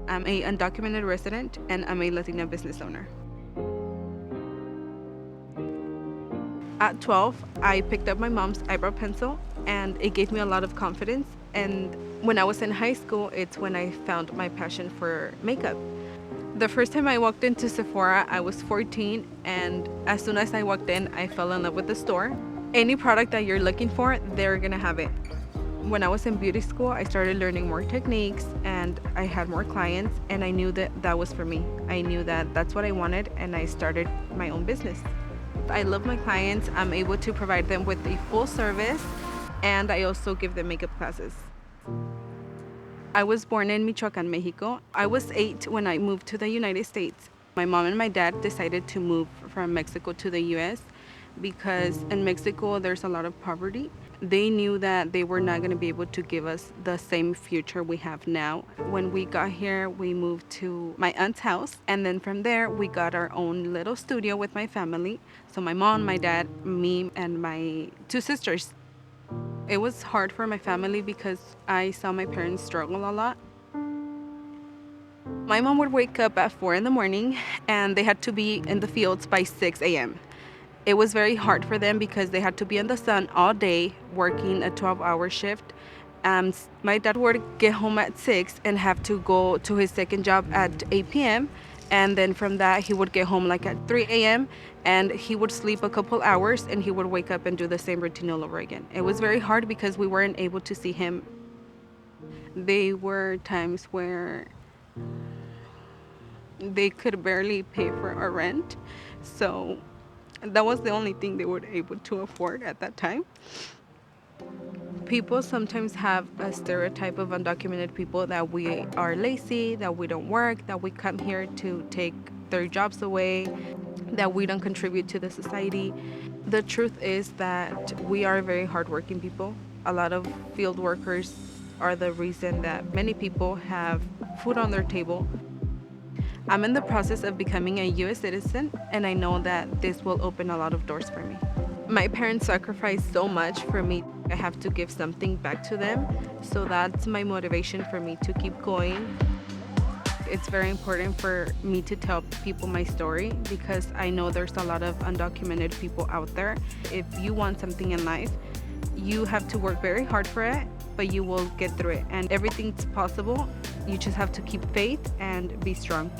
I'm a undocumented resident and I'm a Latina business owner. At 12, I picked up my mom's eyebrow pencil and it gave me a lot of confidence. And when I was in high school, it's when I found my passion for makeup. The first time I walked into Sephora, I was 14, and as soon as I walked in, I fell in love with the store. Any product that you're looking for, they're gonna have it. When I was in beauty school, I started learning more techniques and I had more clients, and I knew that that was for me. I knew that that's what I wanted, and I started my own business. I love my clients. I'm able to provide them with a full service, and I also give them makeup classes. I was born in Michoacan, Mexico. I was 8 when I moved to the United States. My mom and my dad decided to move from Mexico to the US because in Mexico there's a lot of poverty. They knew that they were not going to be able to give us the same future we have now. When we got here, we moved to my aunt's house, and then from there we got our own little studio with my family. So my mom, my dad, me, and my 2 sisters. It was hard for my family because I saw my parents struggle a lot. My mom would wake up at 4 in the morning and they had to be in the fields by 6 a.m. It was very hard for them because they had to be in the sun all day working a 12-hour shift. My dad would get home at 6 and have to go to his second job at 8 p.m. And then from that, he would get home like at 3 a.m. and he would sleep a couple hours and he would wake up and do the same routine all over again. It was very hard because we weren't able to see him. There were times where they could barely pay for our rent. So that was the only thing they were able to afford at that time. People sometimes have a stereotype of undocumented people that we are lazy, that we don't work, that we come here to take their jobs away, that we don't contribute to the society. The truth is that we are very hardworking people. A lot of field workers are the reason that many people have food on their table. I'm in the process of becoming a US citizen, and I know that this will open a lot of doors for me. My parents sacrificed so much for me. I have to give something back to them, so that's my motivation for me to keep going. It's very important for me to tell people my story because I know there's a lot of undocumented people out there. If you want something in life, you have to work very hard for it, but you will get through it, and everything's possible. You just have to keep faith and be strong.